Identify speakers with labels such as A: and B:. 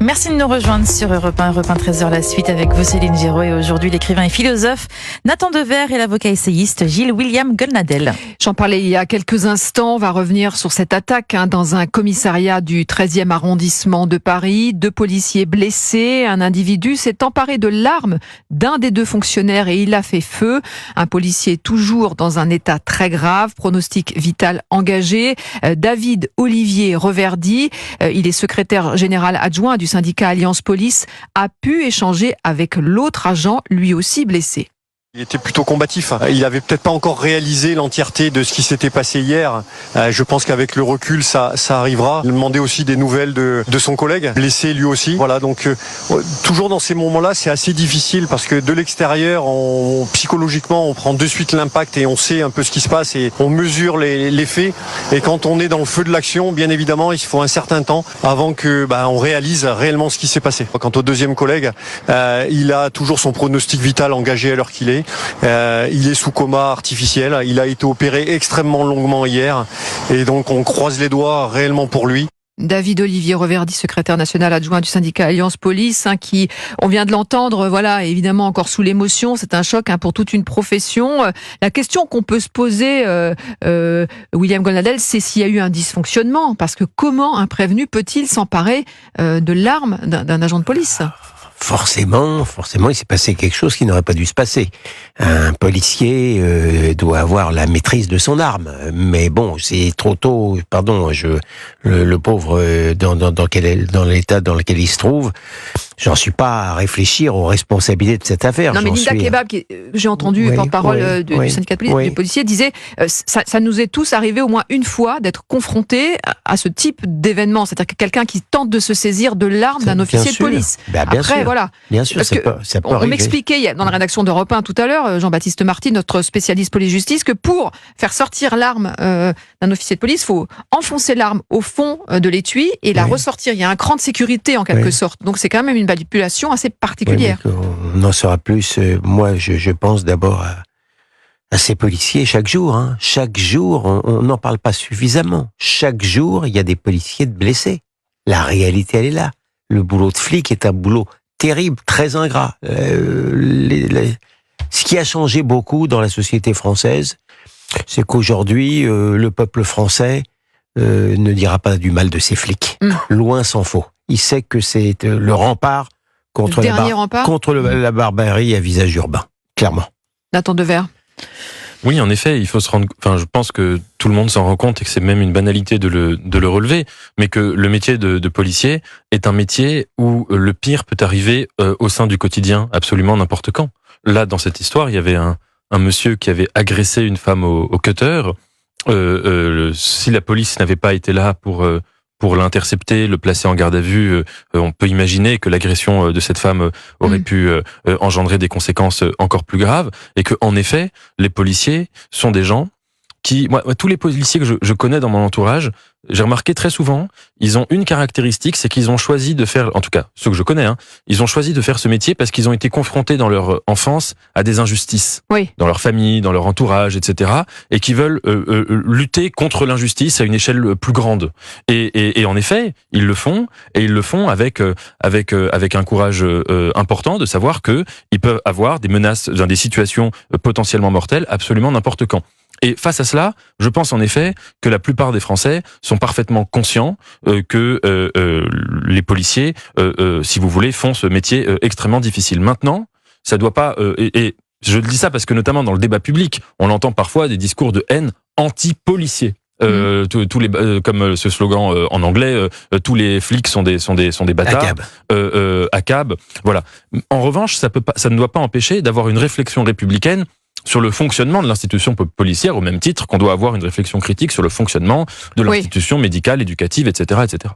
A: Merci de nous rejoindre sur Europe 1, 13h, la suite avec vous Céline Giraud et aujourd'hui l'écrivain et philosophe Nathan Dever et l'avocat essayiste Gilles William Goldnadel.
B: J'en parlais il y a quelques instants, on va revenir sur cette attaque dans un commissariat du 13e arrondissement de Paris. 2 policiers blessés, un individu s'est emparé de l'arme d'un des 2 fonctionnaires et il a fait feu. Un policier toujours dans un état très grave, pronostic vital engagé. David Olivier Reverdy, il est secrétaire général adjoint du syndicat Alliance Police, a pu échanger avec l'autre agent, lui aussi blessé.
C: Il était plutôt combatif. Il avait peut-être pas encore réalisé l'entièreté de ce qui s'était passé hier. Je pense qu'avec le recul, ça arrivera. Il demandait aussi des nouvelles de son collègue, blessé lui aussi. Voilà, donc toujours dans ces moments-là, c'est assez difficile parce que de l'extérieur, psychologiquement, on prend de suite l'impact et on sait un peu ce qui se passe et on mesure les faits. Et quand on est dans le feu de l'action, bien évidemment, il faut un certain temps avant que on réalise réellement ce qui s'est passé. Quant au deuxième collègue, il a toujours son pronostic vital engagé à l'heure qu'il est. Il est sous coma artificiel. Il a été opéré extrêmement longuement hier et donc on croise les doigts réellement pour lui.
B: David Olivier Reverdy, secrétaire national adjoint du syndicat Alliance Police, qui, on vient de l'entendre, voilà, évidemment encore sous l'émotion, c'est un choc pour toute une profession. La question qu'on peut se poser, William Goldnadel, c'est s'il y a eu un dysfonctionnement, parce que comment un prévenu peut-il s'emparer de l'arme d'un agent de police ?
D: Forcément, il s'est passé quelque chose qui n'aurait pas dû se passer. Un policier doit avoir la maîtrise de son arme, mais bon, c'est trop tôt. Pardon, le pauvre dans l'état dans lequel il se trouve, j'en suis pas à réfléchir aux responsabilités de cette affaire.
B: Non, mais Linda Kebab, j'ai entendu porte-parole du syndicat de police, du policier, disait ça nous est tous arrivé au moins une fois d'être confrontés à ce type d'événement, c'est-à-dire que quelqu'un qui tente de se saisir de l'arme d'un officier de police.
D: Bien sûr.
B: Voilà.
D: Bien sûr, ça peut
B: on
D: arriver.
B: m'expliquait dans la rédaction d'Europe 1 tout à l'heure, Jean-Baptiste Marty, notre spécialiste police-justice, que pour faire sortir l'arme d'un officier de police, il faut enfoncer l'arme au fond de l'étui et la ressortir. Il y a un cran de sécurité en quelque sorte. Donc c'est quand même une manipulation assez particulière.
D: On en saura plus. Moi, je pense d'abord à ces policiers chaque jour. Chaque jour, on n'en parle pas suffisamment. Chaque jour, il y a des policiers blessés. La réalité, elle est là. Le boulot de flic est un boulot terrible, très ingrat. Ce qui a changé beaucoup dans la société française, c'est qu'aujourd'hui, le peuple français ne dira pas du mal de ses flics. Loin s'en faut. Il sait que c'est le rempart contre la barbarie à visage urbain, clairement.
B: Nathan Dever.
E: Oui, en effet, il faut se rendre. Enfin, je pense que tout le monde s'en rend compte et que c'est même une banalité de le relever, mais que le métier de policier est un métier où le pire peut arriver au sein du quotidien, absolument n'importe quand. Là, dans cette histoire, il y avait un monsieur qui avait agressé une femme au cutter. Si la police n'avait pas été là pour l'intercepter, le placer en garde à vue, on peut imaginer que l'agression de cette femme aurait pu engendrer des conséquences encore plus graves, et que en effet, les policiers sont des gens qui, moi, tous les policiers que je connais dans mon entourage, j'ai remarqué très souvent, ils ont une caractéristique, c'est qu'ils ont choisi de faire, en tout cas ceux que je connais, ils ont choisi de faire ce métier parce qu'ils ont été confrontés dans leur enfance à des injustices, dans leur famille, dans leur entourage, etc., et qui veulent lutter contre l'injustice à une échelle plus grande. Et en effet, ils le font, et ils le font avec un courage important de savoir que ils peuvent avoir des menaces, dans des situations potentiellement mortelles, absolument n'importe quand. Et face à cela, je pense en effet que la plupart des Français sont parfaitement conscients que les policiers, si vous voulez, font ce métier extrêmement difficile. Maintenant, ça doit pas... et je dis ça parce que notamment dans le débat public, on entend parfois des discours de haine anti-policiers. Tous les comme ce slogan en anglais, tous les flics sont des bâtards. ACAB. Voilà. En revanche, ça ne doit pas empêcher d'avoir une réflexion républicaine sur le fonctionnement de l'institution policière, au même titre qu'on doit avoir une réflexion critique sur le fonctionnement de l'institution médicale, éducative, etc., etc.